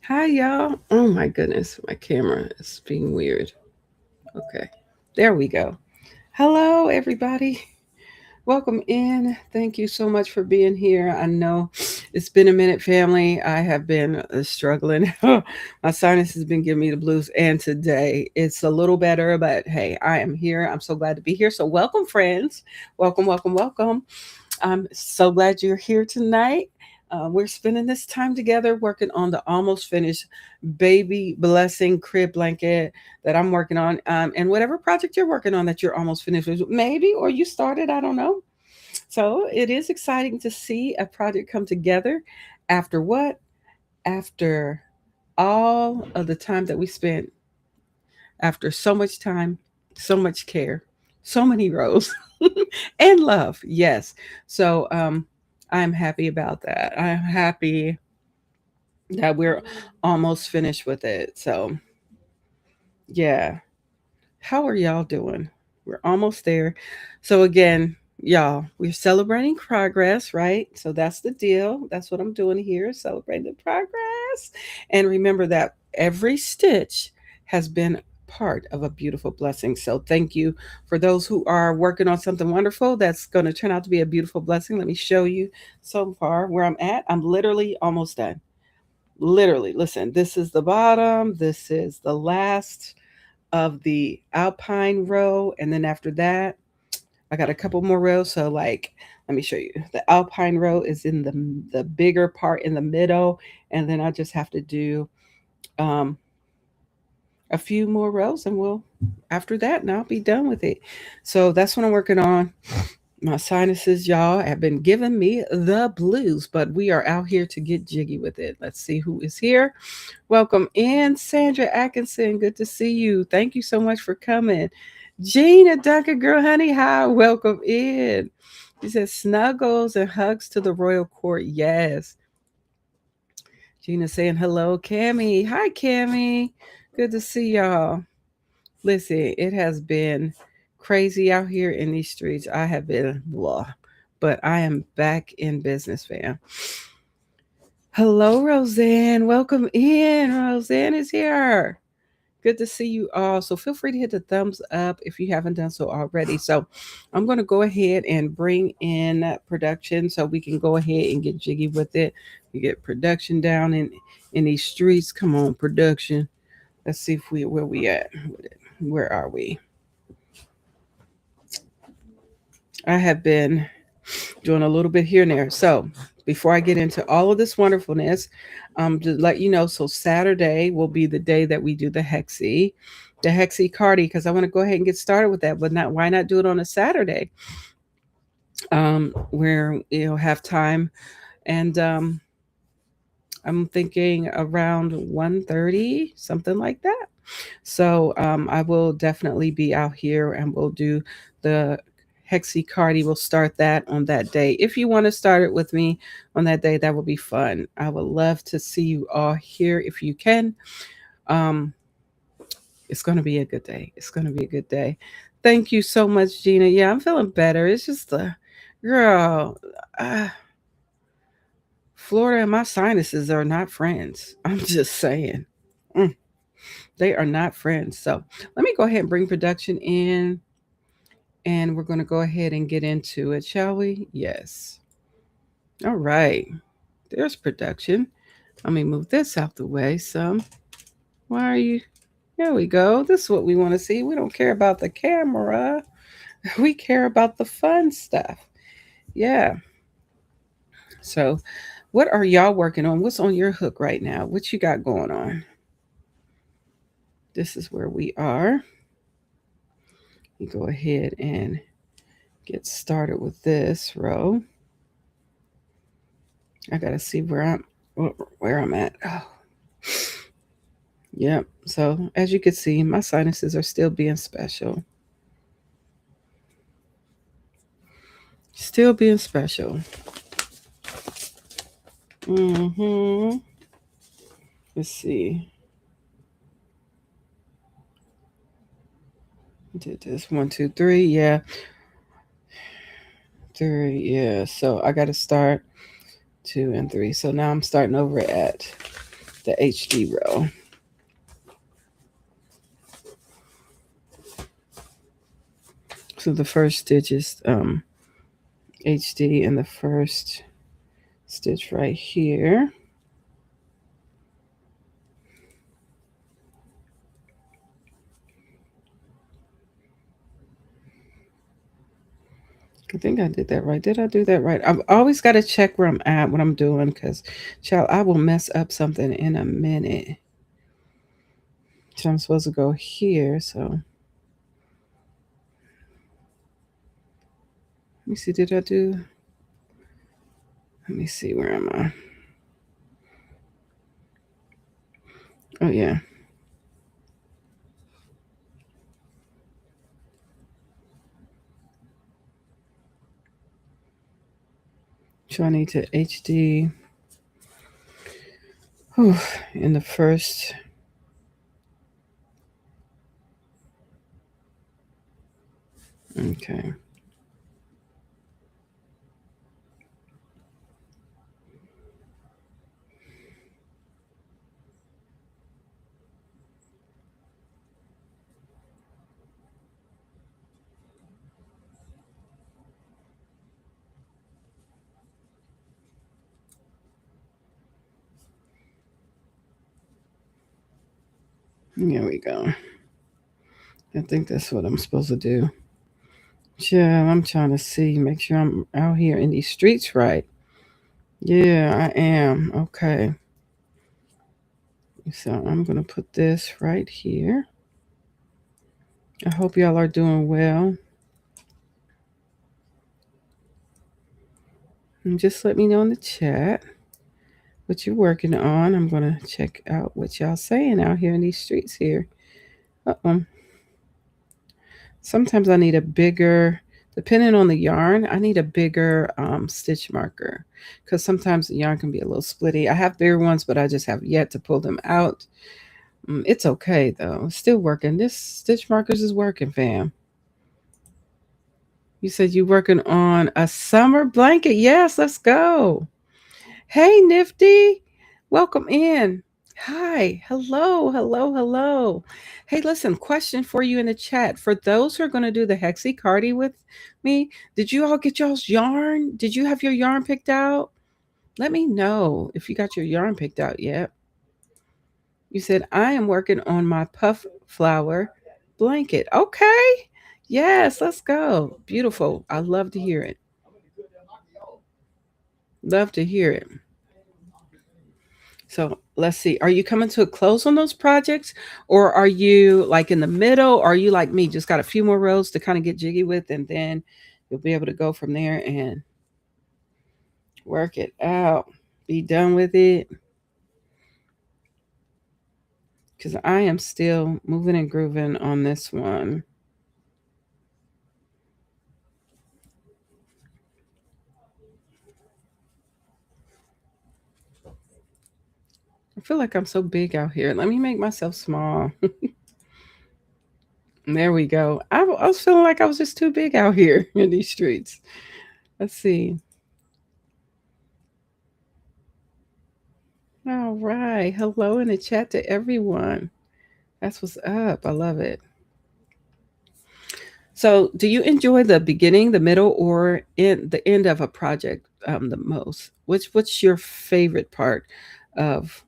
Hi, y'all. Oh my goodness, my camera is being weird. Okay, there we go. Hello, everybody. Welcome in. Thank you so much for being here. I know it's been a minute, family. I have been struggling. My sinus has been giving me the blues, and today it's a little better, but hey, I am here. I'm so glad to be here. So, welcome, friends. Welcome, welcome, welcome. I'm so glad you're here tonight. We're spending this time together working on the almost finished baby blessing crib blanket that I'm working on. And whatever project you're working on that you're almost finished with, maybe, or you started, I don't know. So it is exciting to see a project come together after what? After all of the time that we spent, after so much time, so much care, so many rows, and love. Yes. So I'm happy about that. I'm happy that we're almost finished with it. So yeah. How are y'all doing? We're almost there. So again, y'all, we're celebrating progress, right? So that's the deal. That's what I'm doing here, celebrating the progress. And remember that every stitch has been part of a beautiful blessing. So thank you for those who are working on something wonderful that's going to turn out to be a beautiful blessing. Let me show you so far where I'm at. I'm literally almost done. Literally, listen, this is the bottom, this is the last of the alpine row, and then after that I got a couple more rows. So like, let me show you. The alpine row is in the bigger part in the middle, and then I just have to do um a few more rows, and we'll after that, and I'll be done with it. So that's what I'm working on. My sinuses, y'all, have been giving me the blues, but we are out here to get jiggy with it. Let's see who is here. Welcome in, Sandra Atkinson. Good to see you. Thank you so much for coming. Gina Duncan, girl, honey, hi. Welcome in. She says snuggles and hugs to the royal court. Yes. Gina saying hello, Cammy. Hi, Cammy. Good to see y'all. Listen, it has been crazy out here in these streets. I have been blah, but I am back in business, fam. Hello, Roseanne. Welcome in. Roseanne is here. Good to see you all. So feel free to hit the thumbs up if you haven't done so already. So I'm going to go ahead and bring in production so we can go ahead and get jiggy with it. We get production down in these streets. Come on, production. Let's see if we where we at. Where are we? I have been doing a little bit here and there. So before I get into all of this wonderfulness, to let you know, so Saturday will be the day that we do the Hexi Cardi, because I want to go ahead and get started with that. But not why not do it on a Saturday, where you'll have time, and I'm thinking around 1:30, something like that. So I will definitely be out here, and we'll do the Hexi Cardi. We'll start that on that day. If you want to start it with me on that day, that will be fun. I would love to see you all here if you can. Um, it's going to be a good day. It's going to be a good day. Thank you so much, Gina. Yeah, I'm feeling better. It's just the girl. Uh, Florida and my sinuses are not friends. I'm just saying. Mm, they are not friends. So let me go ahead and bring production in, and we're going to go ahead and get into it, shall we? Yes. All right. There's production. Let me move this out the way some. Why are you? There we go. This is what we want to see. We don't care about the camera. We care about the fun stuff. Yeah. So, what are y'all working on? What's on your hook right now? What you got going on? This is where we are. You go ahead and get started with this row. I gotta see where I'm at. Oh, yep. So as you can see, my sinuses are still being special. Still being special. Mm-hmm. Let's see. Did this 1, 2, 3. Yeah. 3. Yeah. So I gotta start 2 and 3. So now I'm starting over at the HD row. So the first stitch is HD, and the first stitch right here. I think I did that right. Did I do that right? I've always got to check where I'm at, what I'm doing, because, child, I will mess up something in a minute. So I'm supposed to go here. So let me see. Did I do? Let me see. Where am I? Oh, yeah. So I need to HD in the first. Okay. There we go. I think that's what I'm supposed to do. Yeah, I'm trying to see, make sure I'm out here in these streets right. Yeah, I am. Okay. So I'm going to put this right here. I hope y'all are doing well. And just let me know in the chat what you're working on. I'm going to check out what y'all saying out here in these streets here. Uh-oh. Sometimes I need a bigger, depending on the yarn, I need a bigger stitch marker, because sometimes the yarn can be a little splitty. I have bigger ones, but I just have yet to pull them out. It's okay though. It's still working. This stitch markers is working, fam. You said you working on a summer blanket. Yes, let's go. Hey, Nifty. Welcome in. Hi. Hello. Hello. Hello. Hey, listen, question for you in the chat. For those who are going to do the Hexie Cardi with me, did you all get y'all's yarn? Did you have your yarn picked out? Let me know if you got your yarn picked out yet. You said, I am working on my puff flower blanket. Okay. Yes, let's go. Beautiful. I love to hear it. Love to hear it. So let's see. Are you coming to a close on those projects, or are you like in the middle? Or are you like me, just got a few more rows to kind of get jiggy with, and then you'll be able to go from there and work it out, be done with it? Because I am still moving and grooving on this one. I feel like I'm so big out here. Let me make myself small. There we go. I was feeling like I was just too big out here in these streets. Let's see. All right. Hello in the chat to everyone. That's what's up. I love it. So, do you enjoy the beginning, the middle, or in the end of a project the most? What's your favorite part of?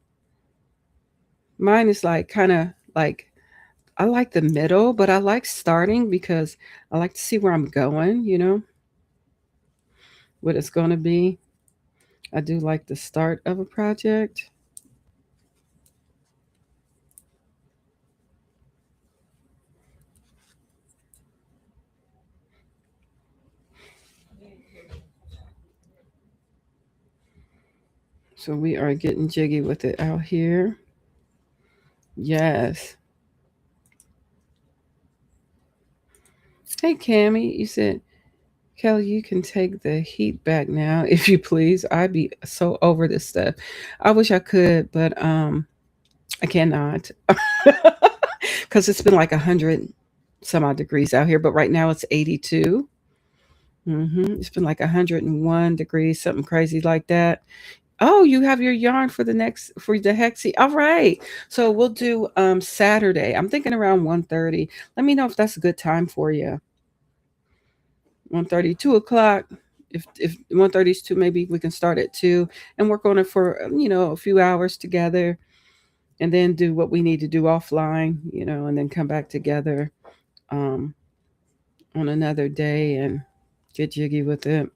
Mine is like kind of like I like the middle, but I like starting because I like to see where I'm going. What it's going to be. I do like the start of a project. So we are getting jiggy with it out here. Yes. Hey, Cammy, you said, Kelly, you can take the heat back now, if you please. I'd be so over this stuff. I wish I could, but I cannot, because it's been like 100 some odd degrees out here. But right now it's 82. It's been like 101 degrees, something crazy like that. Oh, you have your yarn for the hexie. All right. So we'll do Saturday. I'm thinking around 1:30. Let me know if that's a good time for you. 1:30, 2 o'clock. If 1:30 is too, maybe we can start at 2 and work on it for a few hours together, and then do what we need to do offline, and then come back together um on another day and get jiggy with it.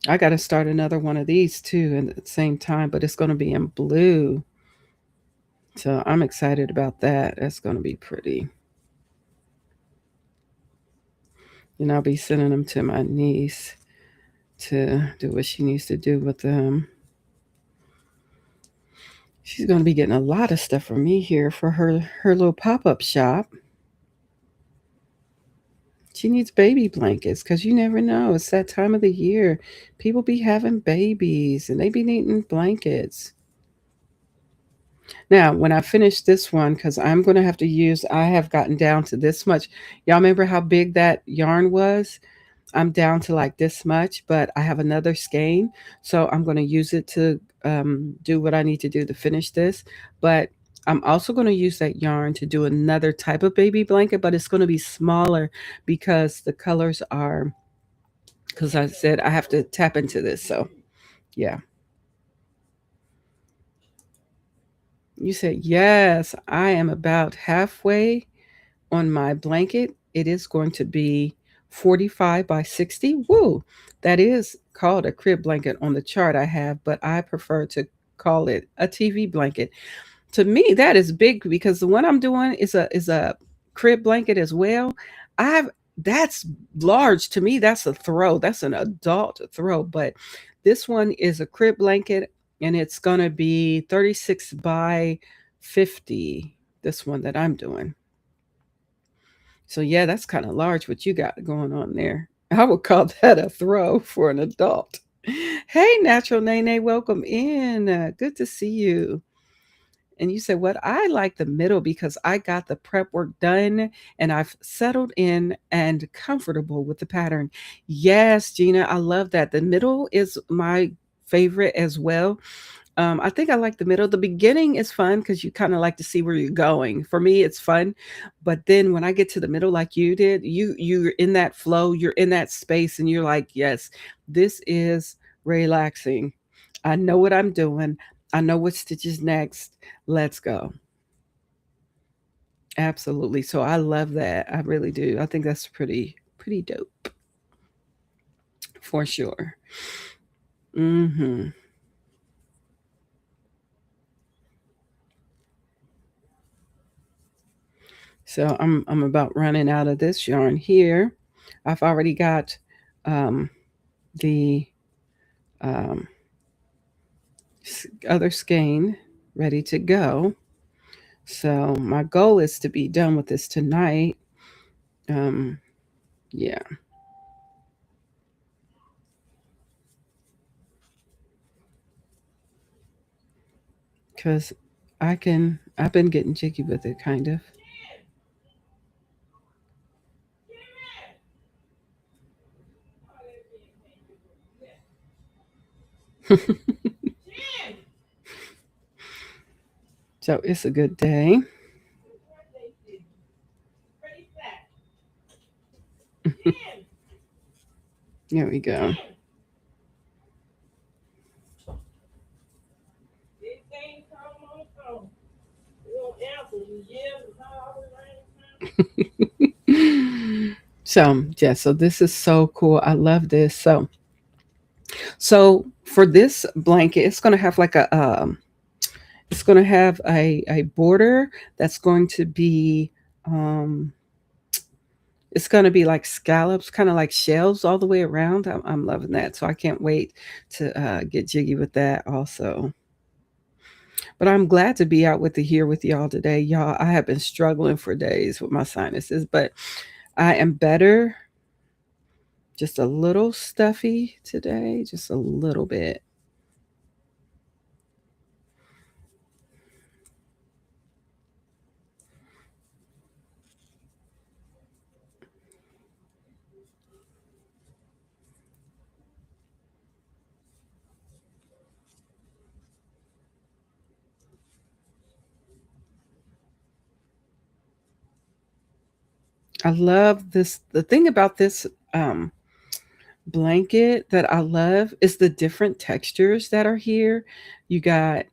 I got to start another one of these too at the same time, but it's going to be in blue. So I'm excited about that. That's going to be pretty. And I'll be sending them to my niece to do what she needs to do with them. She's going to be getting a lot of stuff from me here for her little pop-up shop. She needs baby blankets because you never know. It's that time of the year. People be having babies and they be needing blankets. Now, when I finish this one, because I'm going to have to I have gotten down to this much. Y'all remember how big that yarn was? I'm down to like this much, but I have another skein. So I'm going to use it to do what I need to do to finish this. But I'm also going to use that yarn to do another type of baby blanket, but it's going to be smaller because the colors are, because I said I have to tap into this. So, yeah. You said, yes, I am about halfway on my blanket. It is going to be 45 by 60. Woo! That is called a crib blanket on the chart I have, but I prefer to call it a TV blanket. To me, that is big because the one I'm doing is a crib blanket as well. I've That's large to me. That's a throw. That's an adult throw. But this one is a crib blanket and it's gonna be 36 by 50. This one that I'm doing. So yeah, that's kind of large what you got going on there. I would call that a throw for an adult. Hey, Natural Nene, welcome in. Good to see you. And you said, what I like the middle because I got the prep work done and I've settled in and comfortable with the pattern. Yes, Gina, I love that. The middle is my favorite as well. I think I like the middle. The beginning is fun because you kind of like to see where you're going. For me, it's fun, but then when I get to the middle, like you did, you're in that flow, you're in that space, and you're like, yes, this is relaxing. I know what I'm doing. I know what stitches next. Let's go. Absolutely. So I love that. I really do. I think that's pretty dope for sure. Hmm. So I'm about running out of this yarn here. I've already got um, the um, other skein ready to go. So my goal is to be done with this tonight. Um, yeah, because I've been getting jiggy with it, kind of. So it's a good day. There we go. So yeah, so this is so cool. I love this. So for this blanket, it's gonna have like it's gonna have a border that's going to be um it's gonna be like scallops, kind of like shells all the way around. I'm loving that. So I can't wait to get jiggy with that also. But I'm glad to be out with the here with y'all today. Y'all, I have been struggling for days with my sinuses, but I am better. Just a little stuffy today, just a little bit. I love this. The thing about this um, blanket that I love is the different textures that are here. You got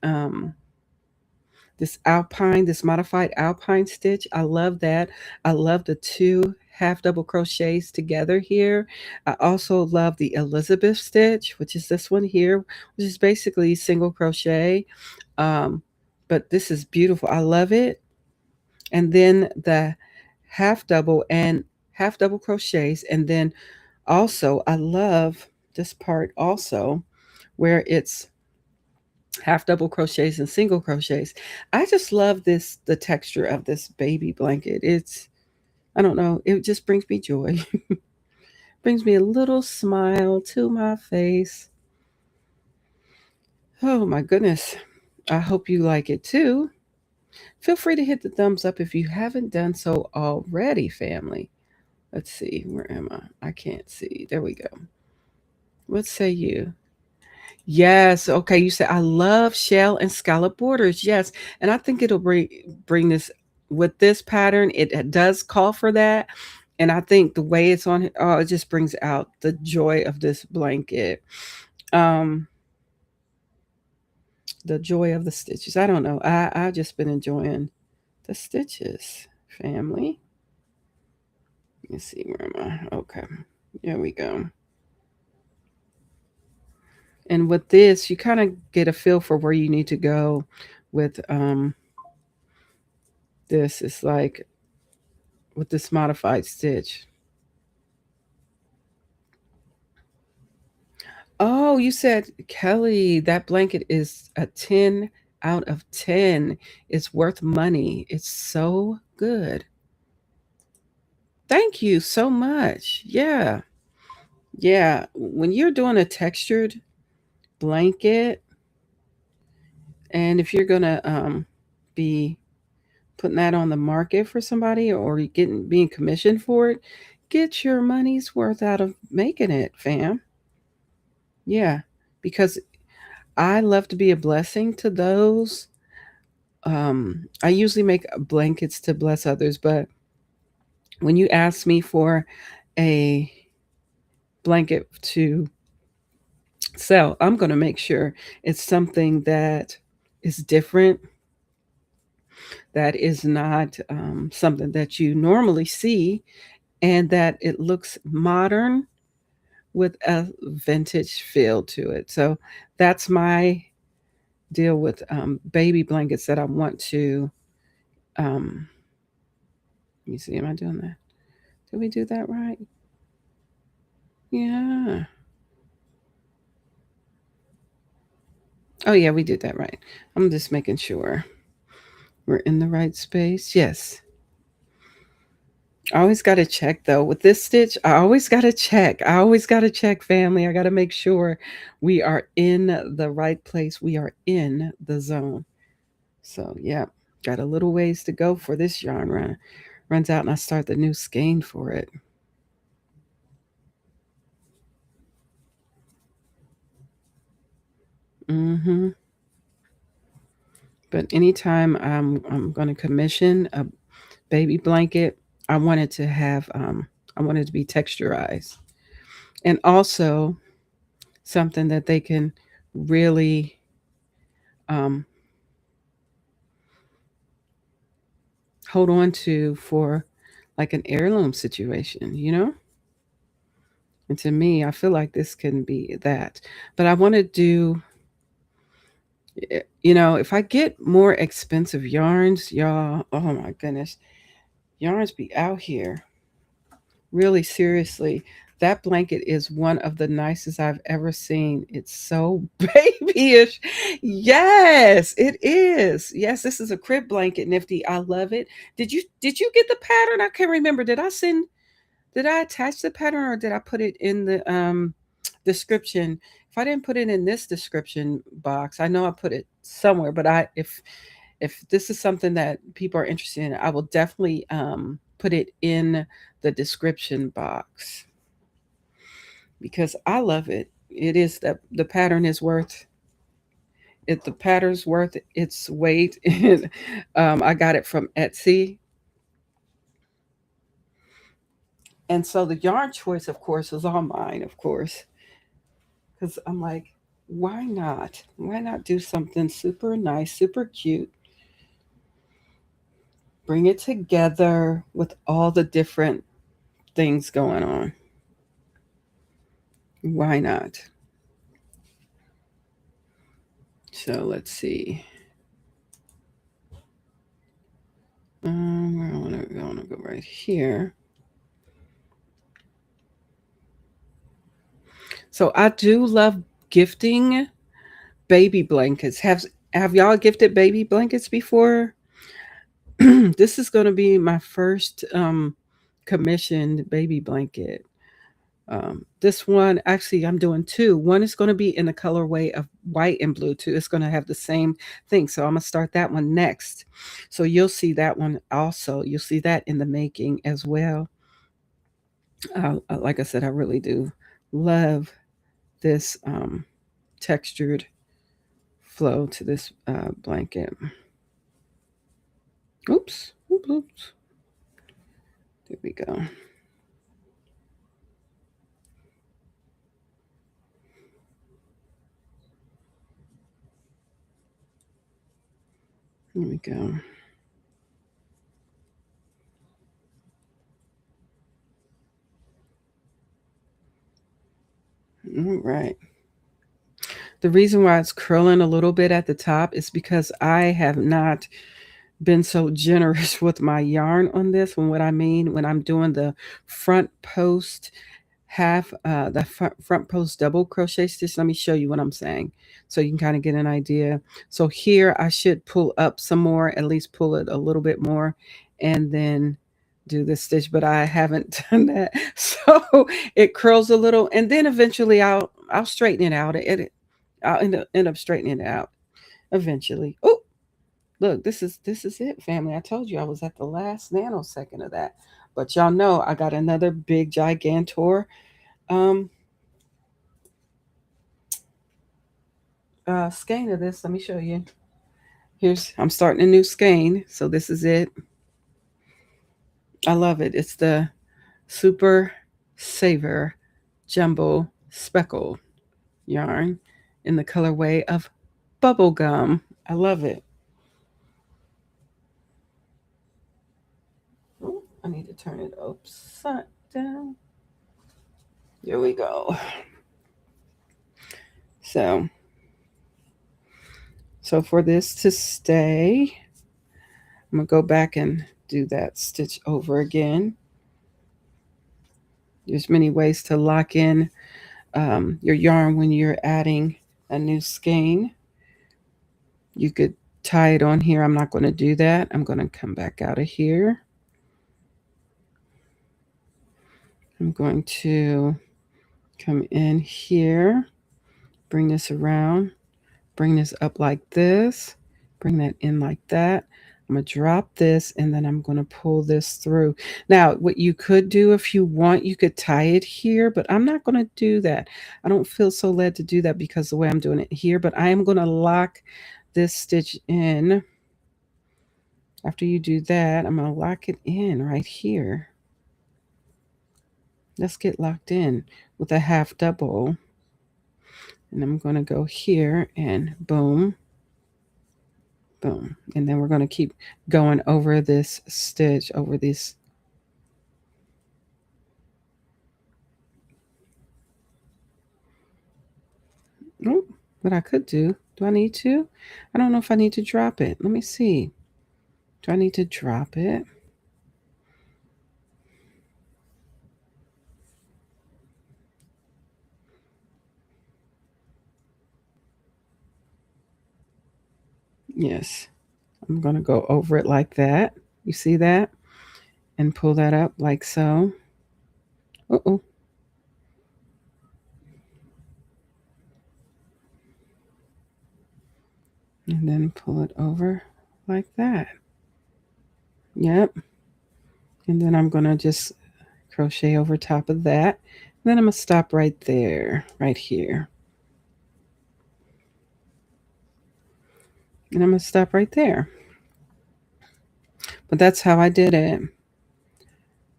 this alpine, this modified alpine stitch. I love that. I love the two half double crochets together here. I also love the Elizabeth stitch, which is this one here, which is basically single crochet. Um, but this is beautiful. I love it. And then the half double and half double crochets. And then also, I love this part also where it's half double crochets and single crochets. I just love this, the texture of this baby blanket. It's, I don't know, it just brings me joy. Brings me a little smile to my face. Oh my goodness. I hope you like it too. Feel free to hit the thumbs up if you haven't done so already, family. Let's see, where am I? I can't see. There we go. What say you? Yes. Okay. You said I love shell and scallop borders. Yes, and I think it'll bring this with this pattern. It does call for that, and I think the way it's on, oh, it just brings out the joy of this blanket. Um, the joy of the stitches. I don't know. I've just been enjoying the stitches, family. Let me see, where am I? Okay. There we go. And with this, you kind of get a feel for where you need to go with this. It's like with this modified stitch. Oh, you said, Kelly, that blanket is a 10 out of 10. It's worth money. It's so good. Thank you so much. Yeah. Yeah. When you're doing a textured blanket, and if you're going to be putting that on the market for somebody or you getting being commissioned for it, get your money's worth out of making it, fam. Yeah. Because I love to be a blessing to those. I usually make blankets to bless others, but when you ask me for a blanket to sell, I'm going to make sure it's something that is different, that is not something that you normally see, and that it looks modern with a vintage feel to it. So that's my deal with baby blankets that I want to. Um, Let me see, am I doing that? Did we do that right? Yeah. Oh, yeah, we did that right. I'm just making sure we're in the right space. Yes. I always got to check though. With this stitch, I always got to check. I always got to check, family. I got to make sure we are in the right place. We are in the zone. So, yeah, got a little ways to go for this yarn run. Runs out and I start the new skein for it. Mm-hmm. But anytime I'm going to commission a baby blanket, I wanted to have I wanted to be texturized, and also something that they can really um, hold on to for like an heirloom situation, you know. And to me, I feel like this can be that. But I want to do, you know, if I get more expensive yarns, y'all, oh my goodness, yarns be out here. Really, seriously, that blanket is one of the nicest I've ever seen. It's so babyish. Yes, it is. Yes, this is a crib blanket, Nifty. I love it. Did you get the pattern? I can't remember. Did I attach the pattern or did I put it in the description? If I didn't put it in this description box, I know I put it somewhere, but I if this is something that people are interested in, I will definitely put it in the description box because I love it. It is that the pattern is worth it. The pattern's worth its weight. I got it from Etsy. And so the yarn choice, of course, was all mine, of course, because I'm like, why not? Why not do something super nice, super cute? Bring it together with all the different things going on. Why not? So let's see. I want to go right here. So I do love gifting baby blankets. Have y'all gifted baby blankets before? This is going to be my first commissioned baby blanket. This one, actually, I'm doing two. One is going to be in the colorway of white and blue too. It's going to have the same thing. So I'm going to start that one next. So you'll see that one also. You'll see that in the making as well. Like I said, I really do love this textured flow to this blanket. Oops, oops, oops. There we go. There we go. All right. The reason why it's curling a little bit at the top is because I have not been so generous with my yarn on this. When what I mean when I'm doing the front post front post double crochet stitch, let me show you what I'm saying so you can kind of get an idea. So here I should pull up some more, at least pull it a little bit more, and then do this stitch, but I haven't done that. So it curls a little, and then eventually I'll straighten it out. I'll end up straightening it out eventually. Oh, look, this is it, family. I told you I was at the last nanosecond of that. But y'all know I got another big gigantor um skein of this. Let me show you. I'm starting a new skein. So this is it. I love it. It's the Super Saver Jumbo Speckle yarn in the colorway of bubblegum. I love it. Ooh, I need to turn it upside down. Here we go. So, so for this to stay, I'm gonna go back and do that stitch over again. There's many ways to lock in your yarn when you're adding a new skein. You could tie it on here. I'm not going to do that. I'm going to come back out of here. I'm going to come in here, bring this around, bring this up like this, bring that in like that. I'm going to drop this and then I'm going to pull this through. Now, what you could do if you want, you could tie it here, but I'm not going to do that. I don't feel so led to do that because the way I'm doing it here, but I am going to lock this stitch in. After you do that, I'm going to lock it in right here. Let's get locked in with a half double. And I'm going to go here and boom, boom. And then we're going to keep going over this stitch, over this. Oh, what I could do. Do I need to? I don't know if I need to drop it. Let me see. Do I need to drop it? Yes. I'm going to go over it like that. You see that? And pull that up like so. Uh-oh. And then pull it over like that. Yep. And then I'm going to just crochet over top of that. Then I'm going to stop right there, right here. And I'm going to stop right there. But that's how I did it.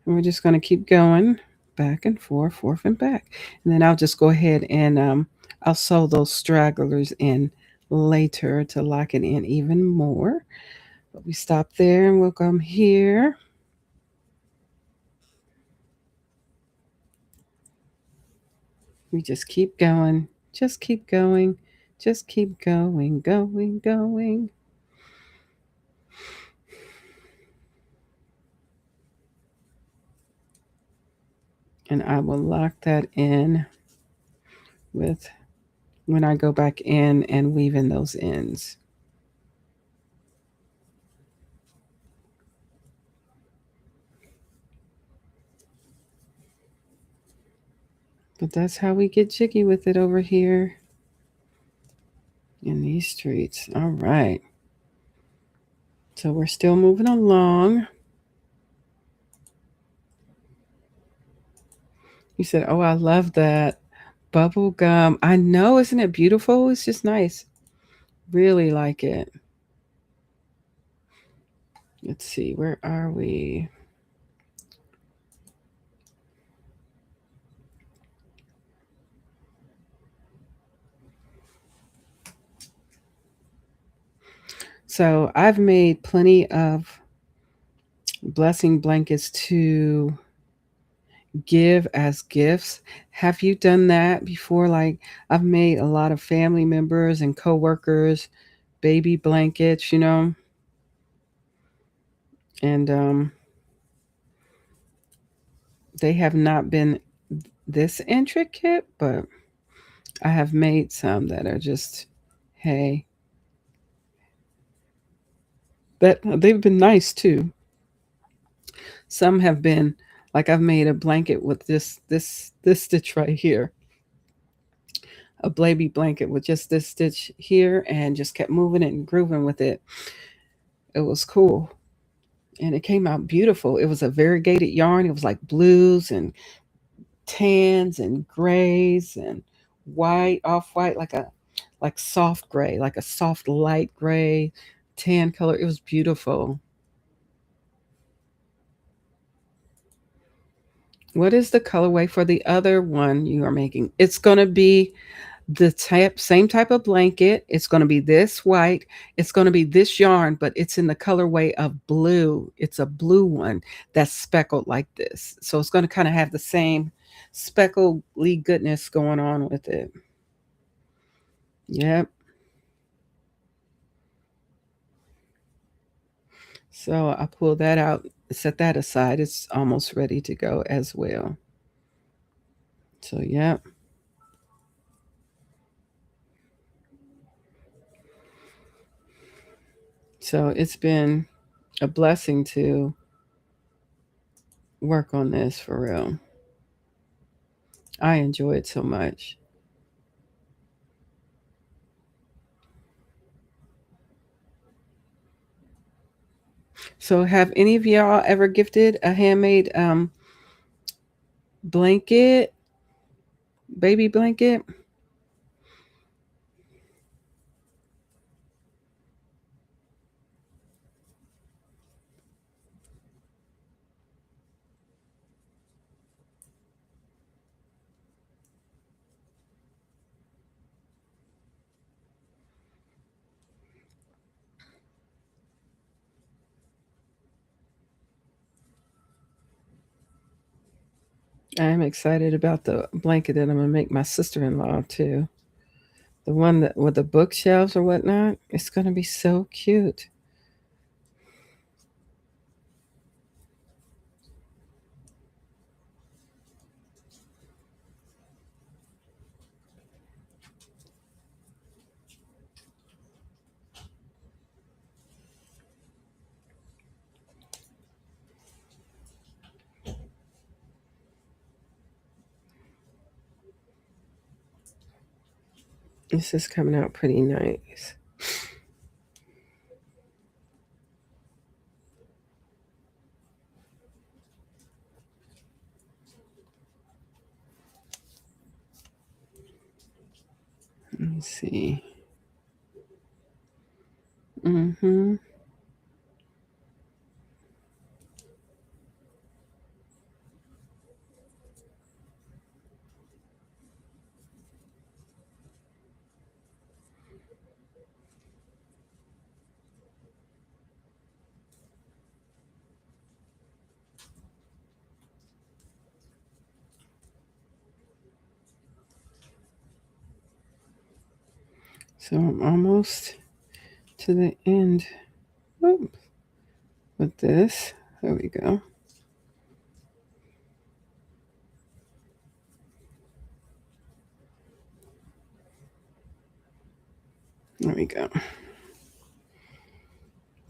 And we're just going to keep going back and forth and back. And then I'll just go ahead and I'll sew those stragglers in later to lock it in even more. But we stop there and we'll come here. We just keep going, just keep going, just keep going, going, going. And I will lock that in with when I go back in and weave in those ends. But that's how we get jiggy with it over here in these streets. All right. So we're still moving along. You said, "Oh, I love that bubble gum." I know, isn't it beautiful? It's just nice. Really like it. Let's see, where are we? So I've made plenty of blessing blankets to give as gifts. Have you done that before? Like, I've made a lot of family members and coworkers baby blankets, and they have not been this intricate, but I have made some that are just, hey, that they've been nice too. Some have been like I've made a blanket with this stitch right here, a baby blanket with just this stitch here, and just kept moving it and grooving with it. It was cool, and it came out beautiful. It was a variegated yarn. It was like blues and tans and grays and white, off white, like soft gray, like a soft light gray, tan color. It was beautiful. What is the colorway for the other one you are making? It's going to be the same type of blanket. It's going to be this white. It's going to be this yarn, but it's in the colorway of blue. It's a blue one that's speckled like this. So it's going to kind of have the same speckly goodness going on with it. Yep. So I pull that out, set that aside. It's almost ready to go as well. So, yep. So it's been a blessing to work on this for real. I enjoy it so much. So, have any of y'all ever gifted a handmade blanket, baby blanket? I'm excited about the blanket that I'm gonna make my sister-in-law too. The one that with the bookshelves or whatnot. It's gonna be so cute. This is coming out pretty nice. Let me see. Mm-hmm. So I'm almost to the end. Oop, with this. There we go. There we go.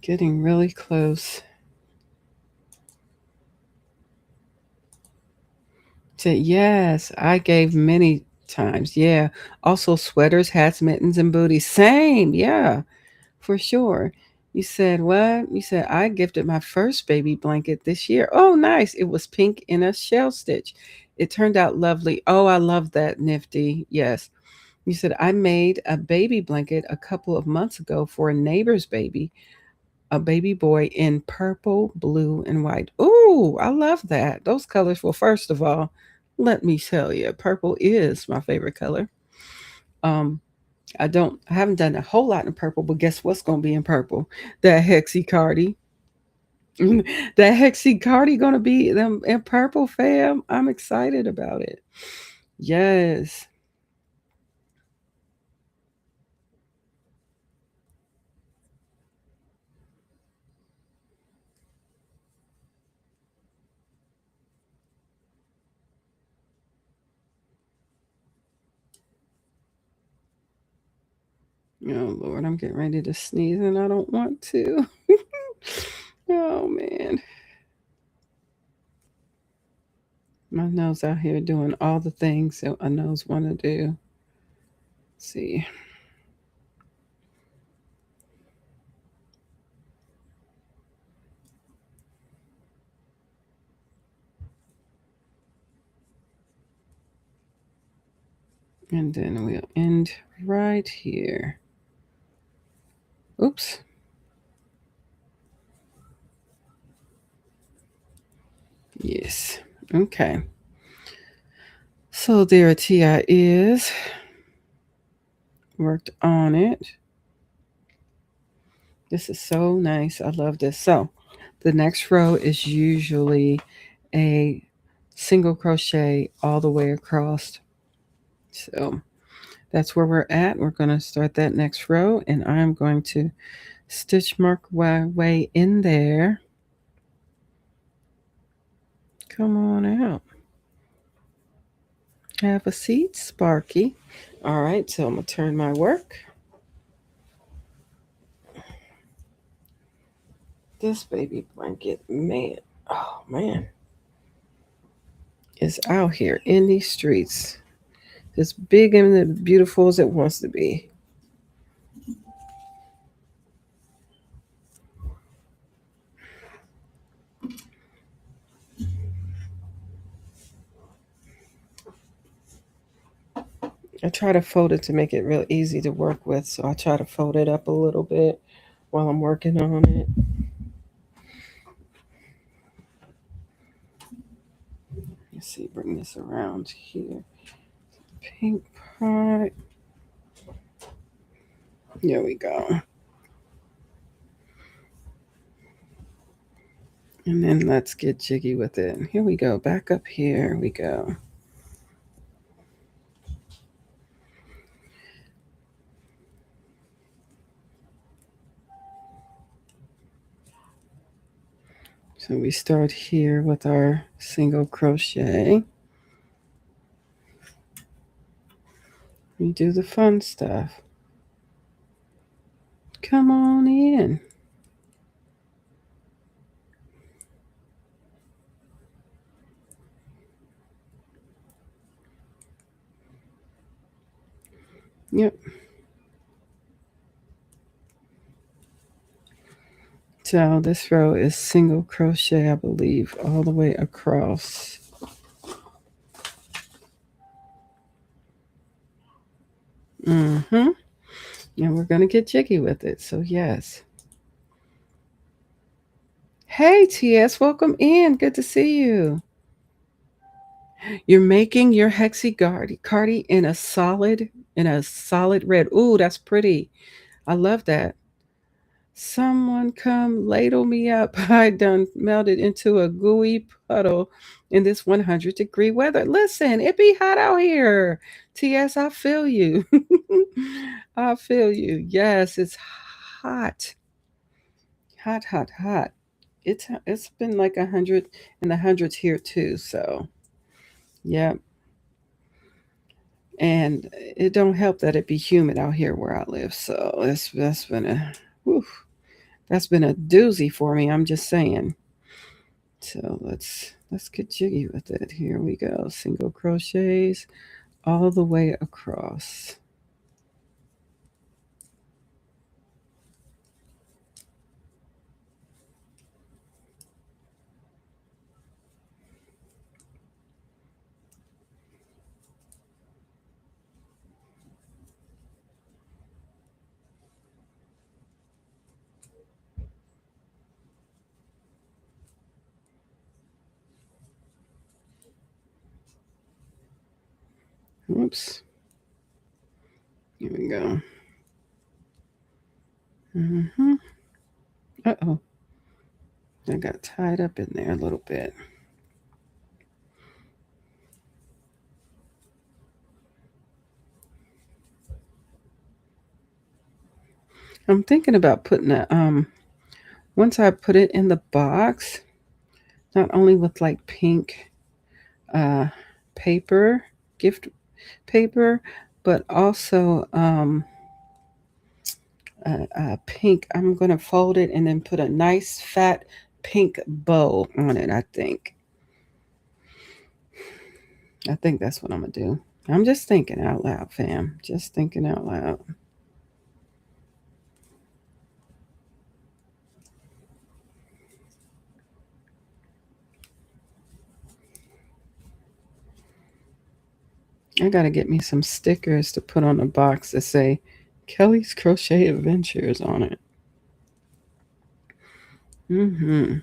Getting really close. To yes, I gave many times. Yeah. Also sweaters, hats, mittens, and booties. Same. Yeah, for sure. You said what? You said I gifted my first baby blanket this year. Oh, nice. It was pink in a shell stitch. It turned out lovely. Oh, I love that, Nifty. Yes. You said I made a baby blanket a couple of months ago for a neighbor's baby, a baby boy in purple, blue, and white. Ooh, I love that. Those colors. Well, first of all, let me tell you, purple is my favorite color. Um, I haven't done a whole lot in purple, but guess what's gonna be in purple? That hexy cardi. That hexy cardi gonna be them in purple, fam. I'm excited about it. Yes. Oh Lord, I'm getting ready to sneeze and I don't want to. Oh man. My nose out here doing all the things that a nose wanna do. Let's see. And then we'll end right here. Oops. Yes. Okay. So there Tia is. Worked on it. This is so nice. I love this. So the next row is usually a single crochet all the way across. So that's where we're at. We're going to start that next row and I'm going to stitch mark my way in there. Come on out. Have a seat, Sparky. All right, so I'm going to turn my work. This baby blanket, man, oh man, is out here in these streets. As big and beautiful as it wants to be. I try to fold it to make it real easy to work with, so I try to fold it up a little bit while I'm working on it. Let's see, bring this around here. Pink part. There we go. And then let's get jiggy with it. Here we go. Back up here we go. So we start here with our single crochet. We do the fun stuff. Come on in. Yep. So this row is single crochet, I believe, all the way across. Mm-hmm. And we're gonna get jiggy with it. So yes. Hey TS, welcome in. Good to see you. You're making your hexie cardi in a solid red. Ooh, that's pretty. I love that. Someone come ladle me up. I done melted into a gooey puddle in this 100-degree weather. Listen, it be hot out here. TS, I feel you. I feel you. Yes, it's hot. Hot, hot, hot. It's been like 100 in the hundreds here too. So yeah, and it don't help that it be humid out here where I live. So that's been a whew, that's been a doozy for me. I'm just saying. So let's get jiggy with it. Here we go. Single crochets all the way across. Oops. Here we go. Mm-hmm. Uh-oh. I got tied up in there a little bit. I'm thinking about putting a once I put it in the box, not only with like pink uh paper, gift paper, but also pink. I'm gonna fold it and then put a nice fat pink bow on it. I think that's what I'm gonna do. I'm just thinking out loud, fam. Just thinking out loud. I gotta get me some stickers to put on the box that say Kelly's Crochet Adventures on it. Mm-hmm.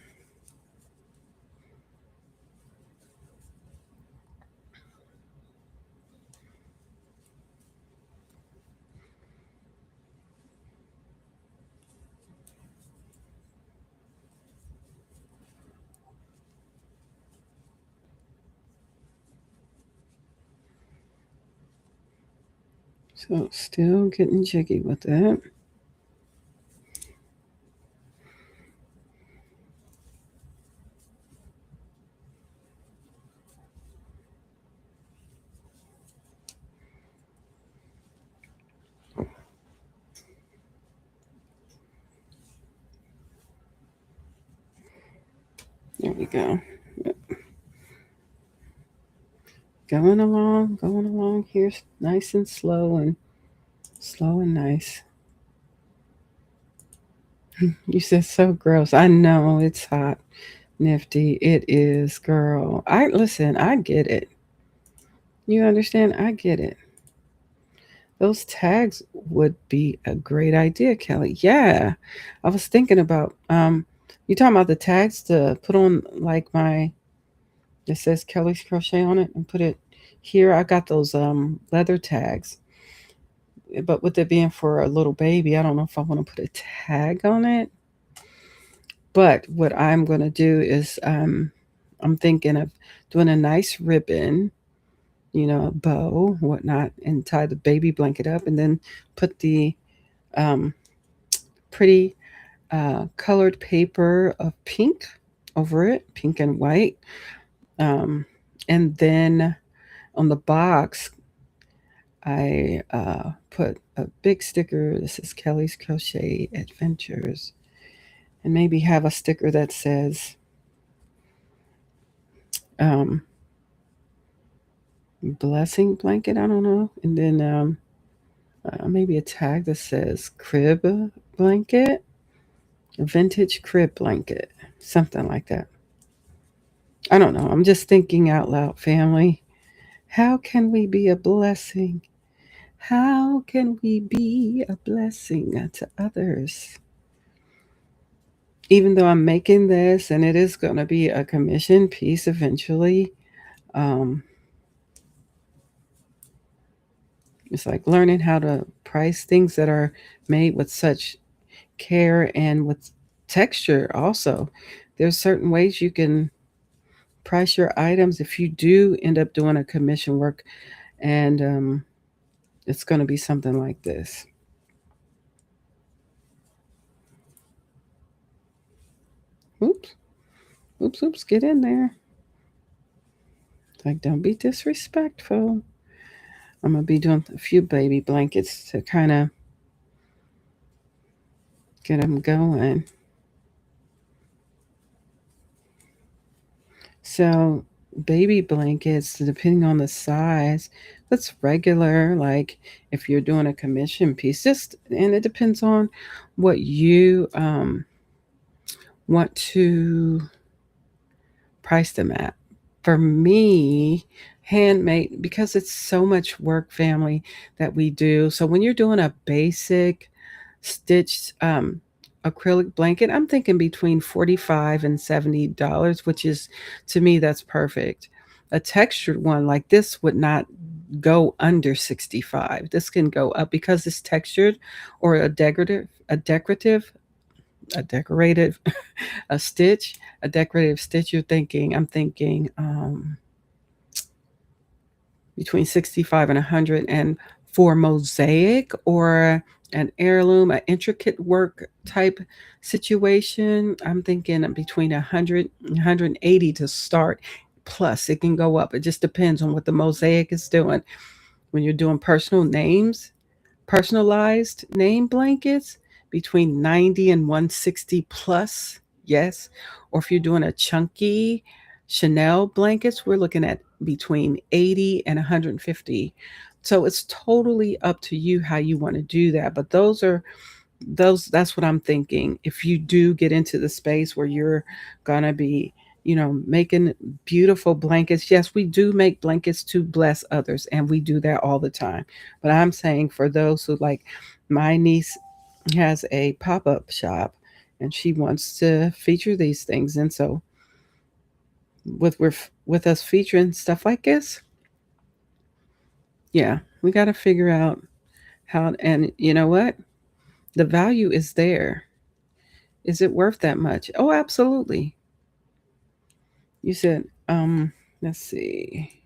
So still getting jiggy with that. There we go. Going along here, nice and slow and nice. You said so gross. I know it's hot, Nifty. It is, girl. I listen. I get it. You understand? I get it. Those tags would be a great idea, Kelly. Yeah, I was thinking about you talking about the tags to put on like my that says Kelly's Crochet on it and put it here. I got those leather tags, but with it being for a little baby, I don't know if I want to put a tag on it. But what I'm gonna do is I'm thinking of doing a nice ribbon, a bow, whatnot, and tie the baby blanket up, and then put the um, pretty colored paper of pink over it, pink and white. Um, and then on the box, I put a big sticker. This is Kelly's Crochet Adventures. And maybe have a sticker that says, um, blessing blanket. I don't know. And then maybe a tag that says crib blanket, a vintage crib blanket, something like that. I don't know. I'm just thinking out loud, family. How can we be a blessing? How can we be a blessing to others? Even though I'm making this and it is going to be a commission piece eventually, um, it's like learning how to price things that are made with such care and with texture also. There's certain ways you can price your items if you do end up doing a commission work, and it's going to be something like this. Oops, oops, oops, get in there. Like, don't be disrespectful. I'm going to be doing a few baby blankets to kind of get them going. So, baby blankets, depending on the size, that's regular. Like, if you're doing a commission piece, just and it depends on what you want to price them at. For me, handmade, because it's so much work, family, that we do. So when you're doing a basic stitched acrylic blanket, I'm thinking between $45 and $70, which is, to me, that's perfect. A textured one like this would not go under 65. This can go up because it's textured, or a decorative a stitch, a decorative stitch. I'm thinking between 65 and 100. And for mosaic or an heirloom, an intricate work type situation, I'm thinking between 100 and 180 to start. Plus, it can go up. It just depends on what the mosaic is doing. When you're doing personalized name blankets, between 90 and 160 plus, yes. Or if you're doing a chunky Chanel blankets, we're looking at between 80 and 150. So it's totally up to you how you want to do that. But that's what I'm thinking. If you do get into the space where you're gonna be, making beautiful blankets. Yes, we do make blankets to bless others, and we do that all the time. But I'm saying for those who, like, my niece has a pop-up shop and she wants to feature these things. And so with us featuring stuff like this, yeah, we got to figure out how, and you know what? The value is there. Is it worth that much? Oh, absolutely. You said, let's see.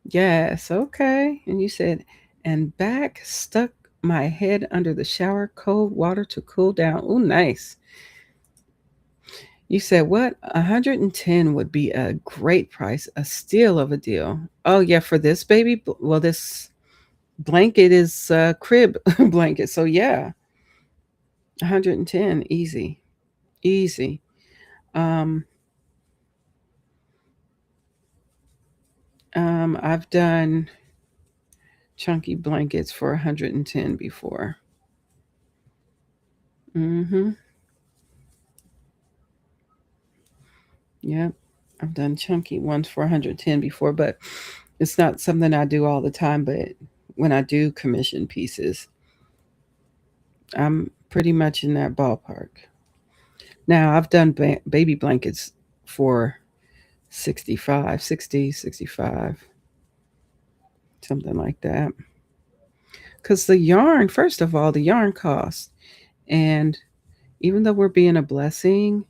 Yes, okay. And you said, and back stuck my head under the shower, cold water to cool down. Oh, nice. You said what? 110 would be a great price, a steal of a deal. Oh yeah, for this baby. Well, this blanket is a crib blanket, so yeah, 110, easy, easy. Um, I've done chunky blankets for 110 before. Mm-hmm. Yep. I've done chunky ones for 110 before, but it's not something I do all the time. But when I do commission pieces, I'm pretty much in that ballpark. Now, I've done baby blankets for 65, 60, 65, something like that. Because the yarn, first of all, the yarn costs. And even though we're being a blessing,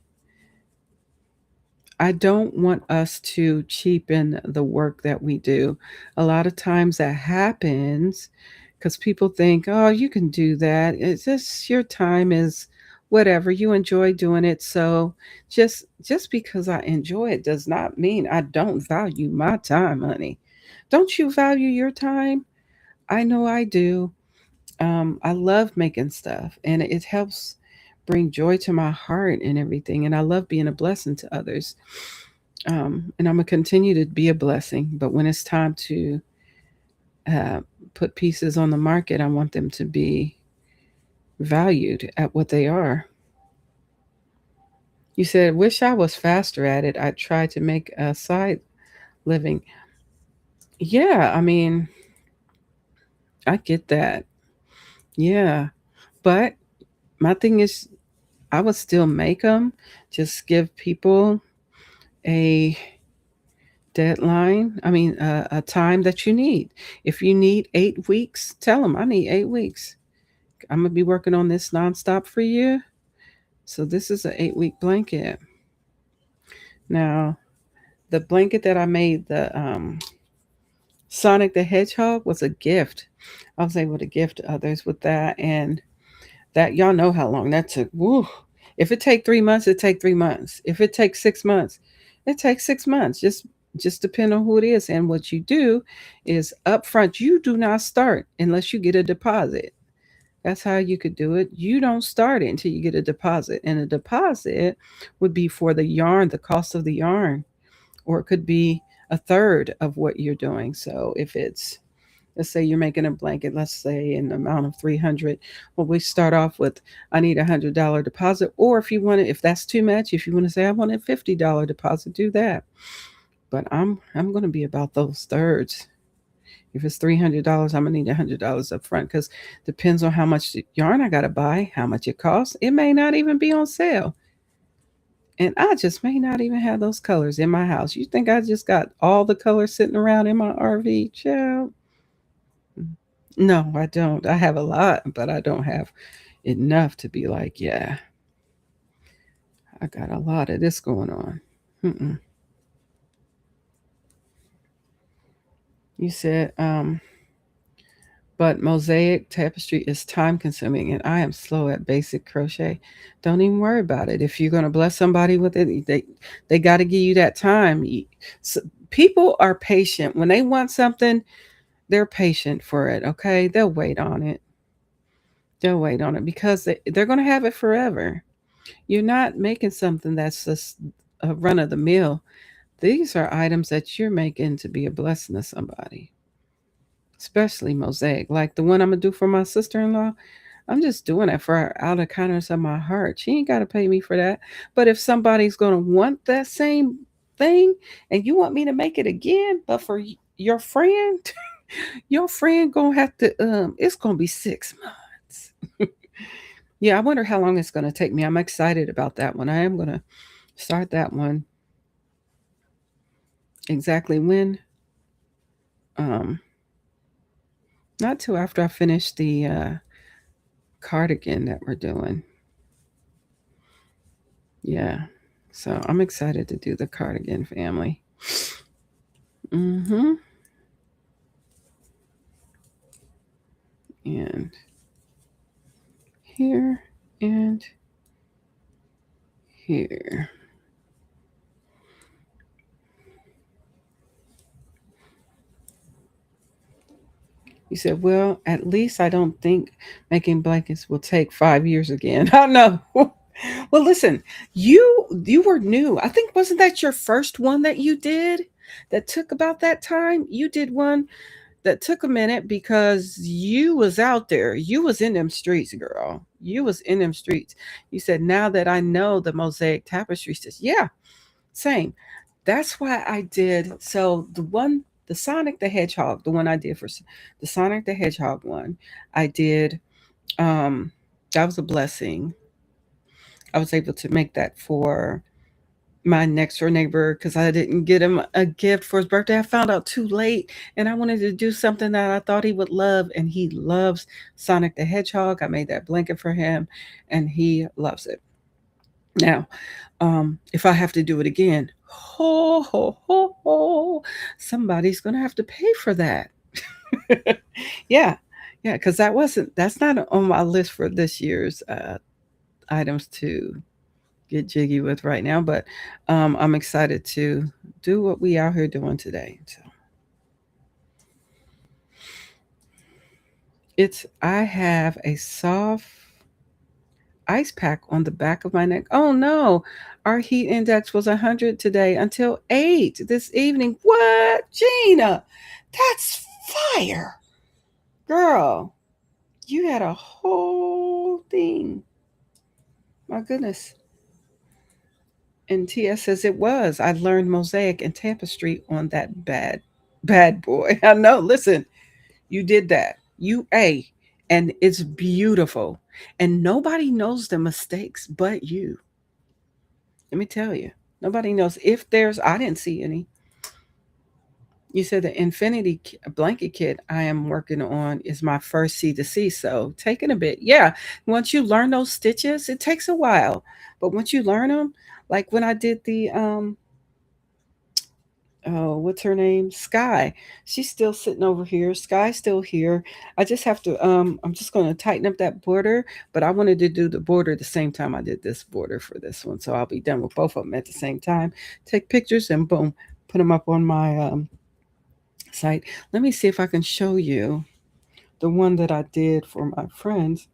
I don't want us to cheapen the work that we do. A lot of times that happens because people think, oh, you can do that. It's just your time is whatever. You enjoy doing it. So just because I enjoy it does not mean I don't value my time, honey. Don't you value your time? I know I do. I love making stuff, and it helps bring joy to my heart and everything. And I love being a blessing to others. And I'm gonna continue to be a blessing. But when it's time to uh, put pieces on the market, I want them to be valued at what they are. You said, "Wish I was faster at it. I tried to make a side living." Yeah, I mean, I get that. Yeah, but my thing is, I would still make them. Just give people a deadline. I mean, a time that you need. If you need 8 weeks, tell them I need 8 weeks. I'm gonna be working on this nonstop for you. So this is an 8-week blanket. Now, the blanket that I made, the Sonic the Hedgehog, was a gift. I was able to gift others with that, and that y'all know how long that took. Woo. If it take 3 months, it take 3 months. If it takes 6 months, it takes 6 months. Just depend on who it is. And what you do is up front, you do not start unless you get a deposit. That's how you could do it. You don't start it until you get a deposit. And a deposit would be for the yarn, the cost of the yarn, or it could be a third of what you're doing. So if it's, let's say you're making a blanket, let's say in the amount of 300, well, we start off with, I need $100 deposit. Or if you want it, if that's too much, if you want to say I want a $50 deposit, do that. But I'm going to be about those thirds. If it's $300, I'm gonna need $100 up front because depends on how much yarn I gotta buy, how much it costs. It may not even be on sale, and I just may not even have those colors in my house. You think I just got all the colors sitting around in my RV, child? No, I don't. I have a lot, but I don't have enough to be like, yeah, I got a lot of this going on. Mm-mm. You said, but mosaic tapestry is time consuming, and I am slow at basic crochet. Don't even worry about it. If you're going to bless somebody with it, they got to give you that time. So people are patient. When they want something, they're patient for it, okay? They'll wait on it. They'll wait on it because they're going to have it forever. You're not making something that's just a run of the mill. These are items that you're making to be a blessing to somebody, especially mosaic. Like the one I'm going to do for my sister in law. I'm just doing it for her out of kindness of my heart. She ain't got to pay me for that. But if somebody's going to want that same thing and you want me to make it again, but for your friend, your friend going to have to, it's going to be 6 months. Yeah, I wonder how long it's going to take me. I'm excited about that one. I am going to start that one. Exactly when? Um, Not till after I finish the cardigan that we're doing. Yeah. So I'm excited to do the cardigan family. Mm-hmm. And here and here. You said, well, at least I don't think making blankets will take 5 years again. I know. Well, listen, you were new. I think wasn't that your first one that you did that took about that time? You did one that took a minute because you was out there. You was in them streets, girl. You was in them streets. You said, now that I know the mosaic tapestry, says, yeah, same. That's why I did. So the Sonic the Hedgehog, the one I did for the Sonic the Hedgehog one, I did. Um, that was a blessing. I was able to make that for my next door neighbor because I didn't get him a gift for his birthday. I found out too late, and I wanted to do something that I thought he would love, and he loves Sonic the Hedgehog. I made that blanket for him, and he loves it. Now, if I have to do it again, ho ho ho ho, somebody's gonna have to pay for that. Yeah, yeah, because that's not on my list for this year's items to get jiggy with right now, but I'm excited to do what we out here doing today. So I have a soft ice pack on the back of my neck. Oh no, our heat index was 100 today until 8 this evening. What, Gina? That's fire, girl. You had a whole thing. My goodness. And TS says it was. I learned mosaic and tapestry on that bad boy. I know. Listen, you did that. And it's beautiful. And nobody knows the mistakes but you. Let me tell you. Nobody knows if there's, I didn't see any. You said the blanket kit I am working on is my first C to C, so taking a bit. Yeah, once you learn those stitches, it takes a while, but once you learn them, like when I did the oh, what's her name? Sky. She's still sitting over here. Sky's still here. I just have to I'm just gonna tighten up that border, but I wanted to do the border the same time I did this border for this one. So I'll be done with both of them at the same time. Take pictures and boom, put them up on my site. Let me see if I can show you the one that I did for my friends.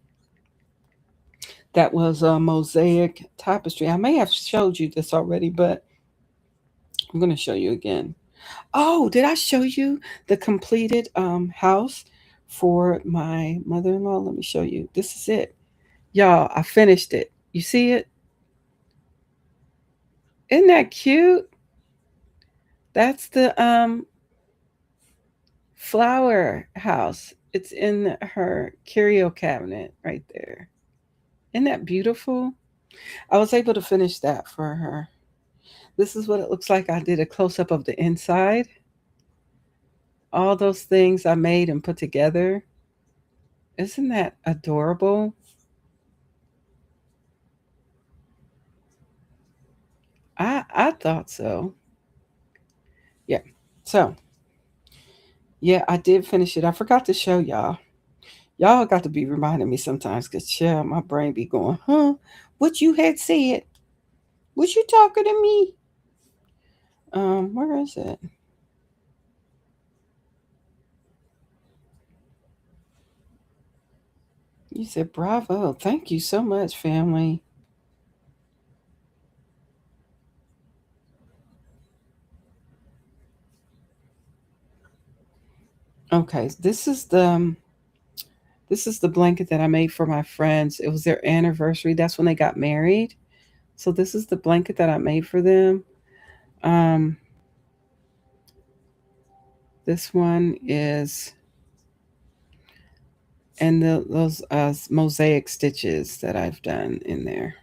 That was a mosaic tapestry. I may have showed you this already, but I'm gonna show you again. Oh, did I show you the completed house for my mother-in-law? Let me show you. This is it. Y'all, I finished it. You see it? Isn't that cute? That's the flower house. It's in her curio cabinet right there. Isn't that beautiful? I was able to finish that for her. This is what it looks like. I did a close up of the inside. All those things I made and put together. Isn't that adorable? I thought so. Yeah. So, yeah, I did finish it. I forgot to show y'all. Y'all got to be reminding me sometimes because, yeah, my brain be going, huh? What you had said? Was you talking to me? Where is it? You said bravo. Thank you so much, family. Okay, this is the blanket that I made for my friends. It was their anniversary. That's when they got married. So this is the blanket that I made for them. Um, this one is and those mosaic stitches that I've done in there.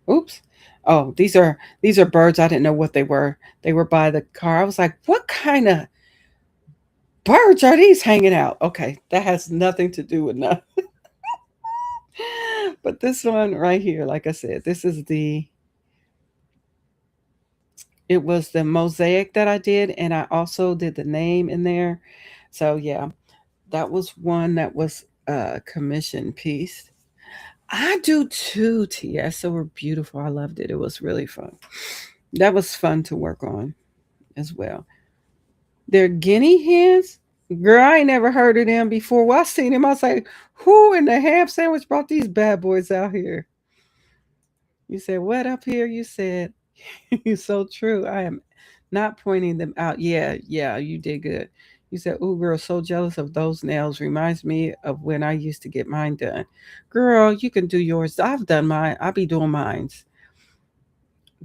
Oops. Oh, these are birds. I didn't know what they were. They were by the car. I was like, what kind of birds are these hanging out? Okay, that has nothing to do with nothing. But this one right here, like I said, this is the it was the mosaic that I did, and I also did the name in there. So yeah, that was one that was a commission piece. I do too, TS. So we're beautiful. I loved it. It was really fun. That was fun to work on as well. They're guinea hens. Girl, I ain't never heard of them before. Well, I seen them. I was like, who in the ham sandwich brought these bad boys out here? You said, what up here? You said, you're so true. I am not pointing them out. Yeah, yeah, you did good. You said, ooh, girl, so jealous of those nails. Reminds me of when I used to get mine done. Girl, you can do yours. I've done mine. I'll be doing mines.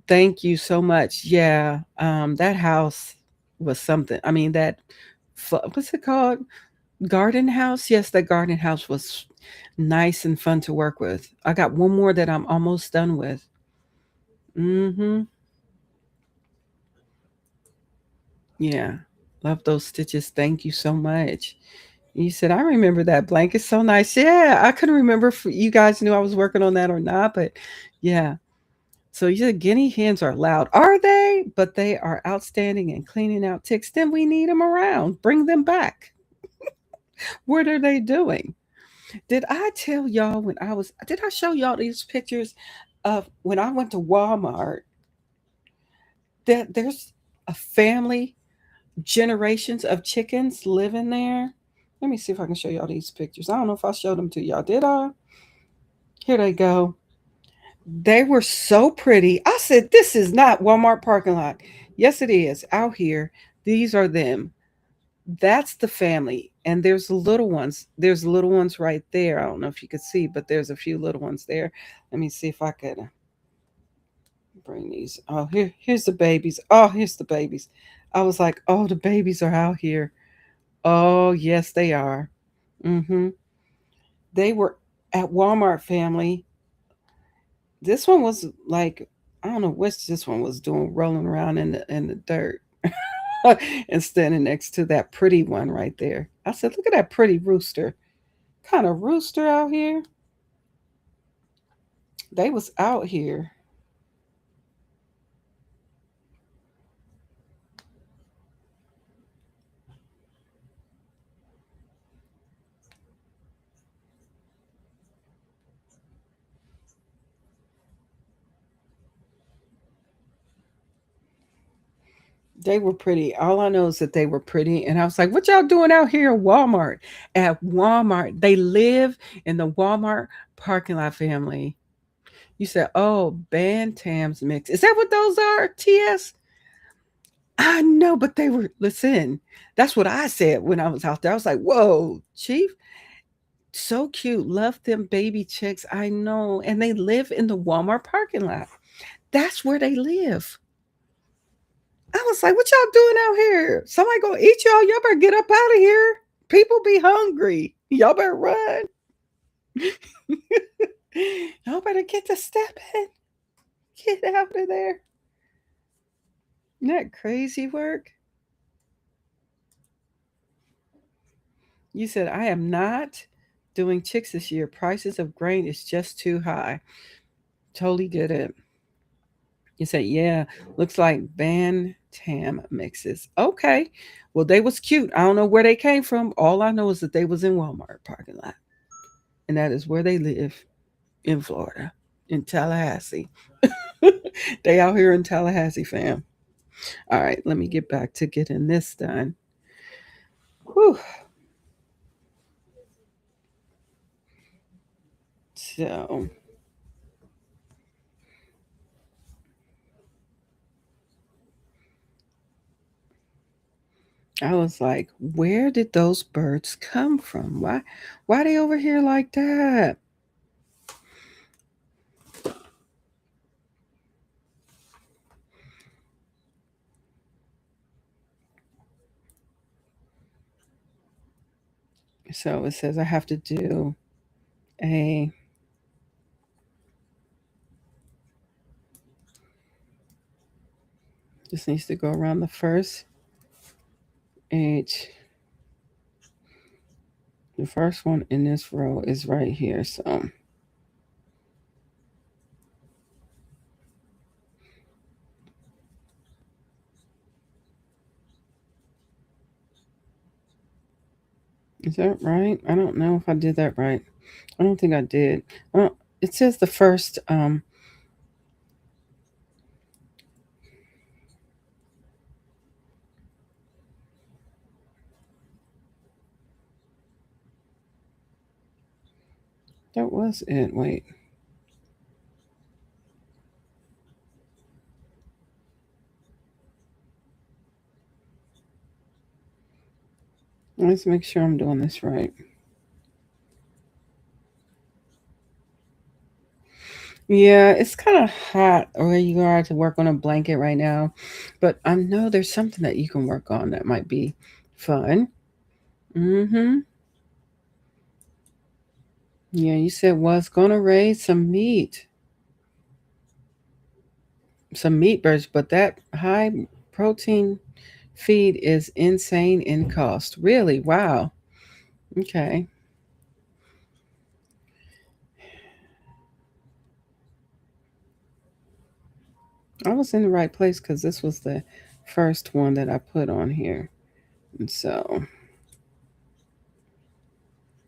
Thank you so much. Yeah, that house was something. I mean, what's it called? Garden house. Yes, that garden house was nice and fun to work with. I got one more that I'm almost done with. Mm-hmm. Yeah, love those stitches. Thank you so much. You said I remember that blanket so nice. Yeah, I couldn't remember if you guys knew I was working on that or not, but yeah. So you said guinea hens are loud. Are they? But they are outstanding and cleaning out ticks. Then we need them around. Bring them back. What are they doing? Did I tell y'all did I show y'all these pictures of when I went to Walmart that there's a family, generations of chickens living there? Let me see if I can show y'all these pictures. I don't know if I showed them to y'all. Did I? Here they go. They were so pretty. I said, this is not Walmart parking lot. Yes, it is. Out here. These are them. That's the family. And there's little ones. There's little ones right there. I don't know if you could see, but there's a few little ones there. Let me see if I could bring these. Oh, here's the babies. Oh, here's the babies. I was like, oh, the babies are out here. Oh, yes, they are. Mm-hmm. They were at Walmart family. This one was like, I don't know what this one was doing, rolling around in the dirt. and standing next to that pretty one right there. I said, look at that pretty rooster. Kind of rooster out here. They was out here. They were pretty. All I know is that they were pretty. And I was like, what y'all doing out here at Walmart? At Walmart. They live in the Walmart parking lot, family. You said, oh, Bantam's mix. Is that what those are, TS? I know, but they were, listen, that's what I said when I was out there. I was like, whoa, Chief, so cute. Love them baby chicks. I know. And they live in the Walmart parking lot. That's where they live. I was like, what y'all doing out here? Somebody gonna eat y'all. Y'all better get up out of here. People be hungry. Y'all better run. Y'all better get to stepping. Get out of there. Isn't that crazy work? You said, I am not doing chicks this year. Prices of grain is just too high. Totally get it. You said, yeah, looks like Bantam mixes. Okay. Well, they was cute. I don't know where they came from. All I know is that they was in Walmart parking lot. And that is where they live in Florida, in Tallahassee. They out here in Tallahassee, fam. All right, let me get back to getting this done. Whew. So I was like, where did those birds come from? Why they over here like that? So it says I have to do a this needs to go around the first H. The first one in this row is right here. So is that right? I don't know if I did that right. I don't think I did. It says the first that was it. Wait. Let's make sure I'm doing this right. Yeah, it's kind of hot where you are to work on a blanket right now, but I know there's something that you can work on that might be fun. Mm-hmm. Yeah, you said was gonna raise some meat birds, but that high protein feed is insane in cost. Really? Wow. Okay. I was in the right place because this was the first one that I put on here. And so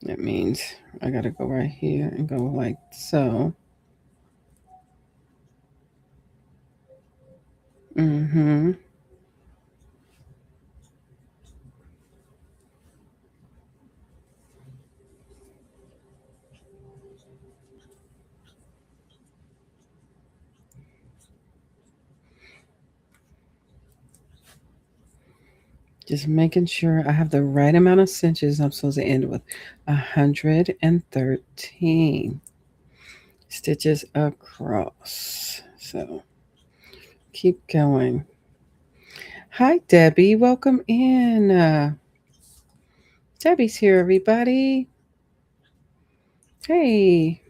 that means I gotta go right here and go like so. Mm-hmm. Just making sure I have the right amount of cinches. I'm supposed to end with 113 stitches across. So keep going. Hi, Debbie. Welcome in. Debbie's here, everybody. Hey.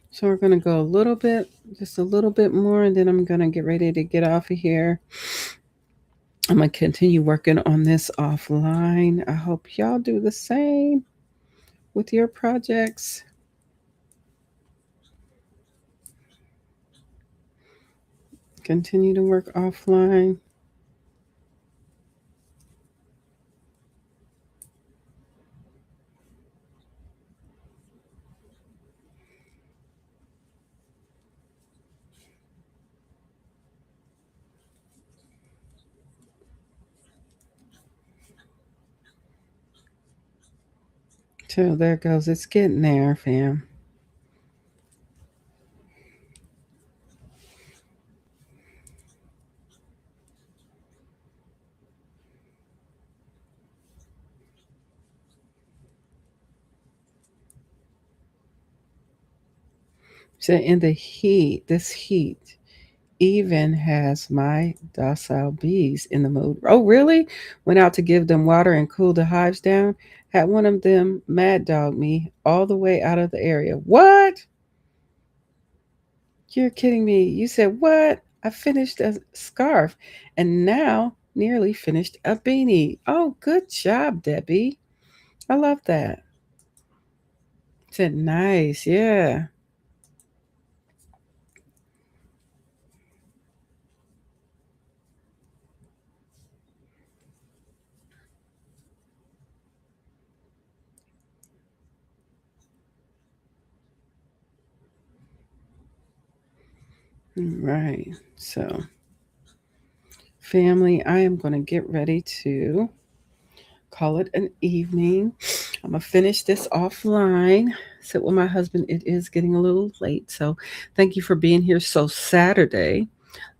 So we're going to go a little bit, just a little bit more, and then I'm going to get ready to get off of here. I'm going to continue working on this offline. I hope y'all do the same with your projects. Continue to work offline. So there it goes. It's getting there, fam. So in the heat, this heat even has my docile bees in the mood. Oh, really? Went out to give them water and cool the hives down. Had one of them mad dog me all the way out of the area. What? You're kidding me. You said what? I finished a scarf and now nearly finished a beanie. Oh, good job, Debbie. I love that. Said nice. Yeah. Right. So, family, I am going to get ready to call it an evening. I'm going to finish this offline. Sit with my husband. It is getting a little late. So, thank you for being here. So, Saturday,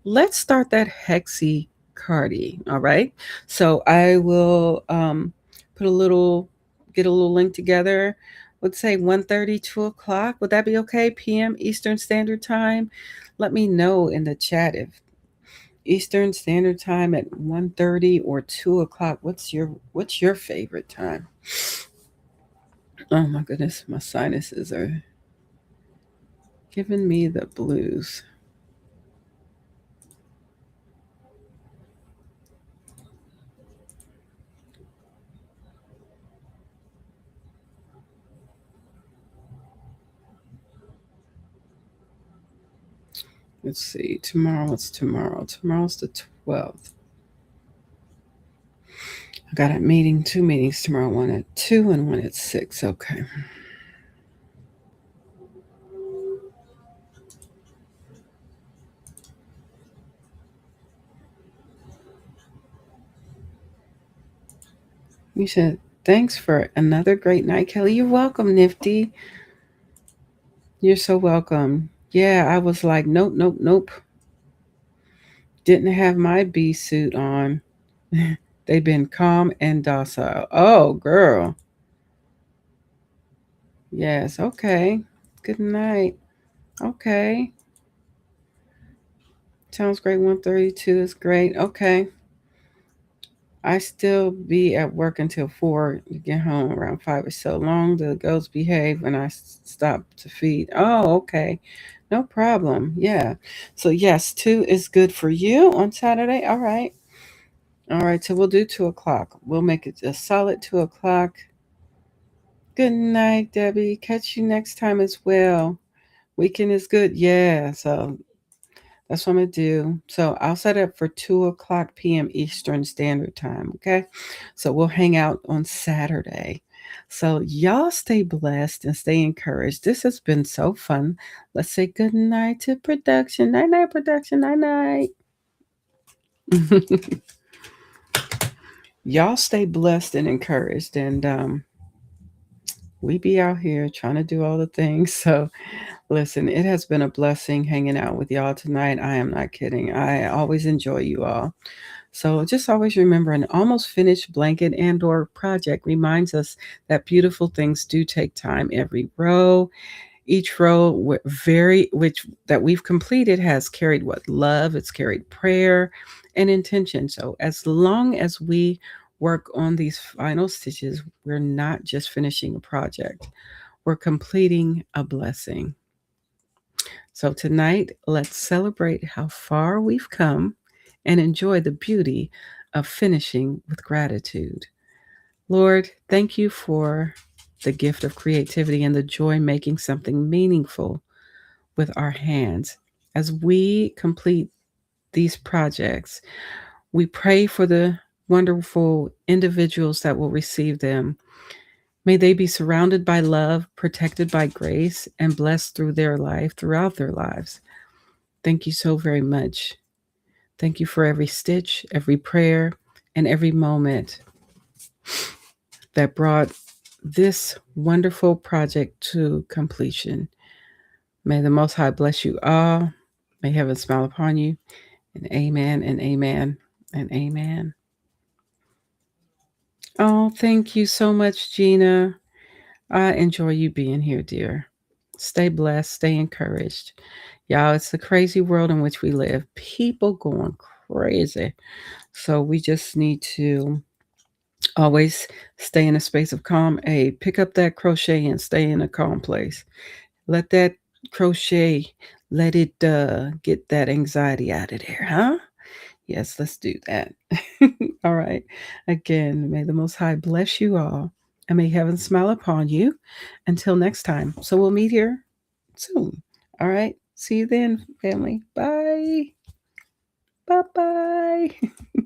let's start that hexy cardi. All right. So, I will put a little, get a little link together. Let's say 1:30, 2 o'clock. Would that be okay? PM Eastern Standard Time. Let me know in the chat if Eastern Standard Time at 1:30 or 2 o'clock. What's your favorite time? Oh my goodness, my sinuses are giving me the blues. Let's see. Tomorrow it's tomorrow. Tomorrow's the 12th. I got a meeting, two meetings tomorrow, one at 2 and one at 6. Okay. You said thanks for another great night, Kelly. You're welcome, Nifty. You're so welcome. Yeah, I was like, nope, nope, nope. Didn't have my bee suit on. They've been calm and docile. Oh, girl. Yes. Okay. Good night. Okay. Sounds great. 1:32 is great. Okay. I still be at work until 4 to get home around 5 or so long. The goats behave when I stop to feed. Oh, okay. No problem. Yeah. So, yes, 2 is good for you on Saturday. All right. All right. So, we'll do 2 o'clock. We'll make it a solid 2 o'clock. Good night, Debbie. Catch you next time as well. Weekend is good. Yeah. So, that's what I'm going to do. So, I'll set it up for 2 o'clock p.m. Eastern Standard Time. Okay. So, we'll hang out on Saturday. So, y'all stay blessed and stay encouraged. This has been so fun. Let's say good night to production. Night, night, production. Night, night. Y'all stay blessed and encouraged. And we be out here trying to do all the things. So, listen, it has been a blessing hanging out with y'all tonight. I am not kidding. I always enjoy you all. So just always remember an almost finished blanket and or project reminds us that beautiful things do take time. Every row, each row very which that we've completed has carried what love, it's carried prayer and intention. So as long as we work on these final stitches, we're not just finishing a project. We're completing a blessing. So tonight, let's celebrate how far we've come and enjoy the beauty of finishing with gratitude. Lord, thank you for the gift of creativity and the joy making something meaningful with our hands. As we complete these projects, we pray for the wonderful individuals that will receive them. May they be surrounded by love, protected by grace, and blessed through their life, throughout their lives. Thank you so very much. Thank you for every stitch, every prayer, and every moment that brought this wonderful project to completion. May the Most High bless you all. May heaven smile upon you. And amen and amen and amen. Oh, thank you so much, Gina. I enjoy you being here, dear. Stay blessed, stay encouraged. Y'all, it's the crazy world in which we live. People going crazy. So we just need to always stay in a space of calm. Hey, pick up that crochet and stay in a calm place. Let that crochet, let it get that anxiety out of there, huh? Yes, let's do that. All right. Again, may the Most High bless you all and may heaven smile upon you. Until next time. So we'll meet here soon. All right. See you then, family. Bye. Bye bye.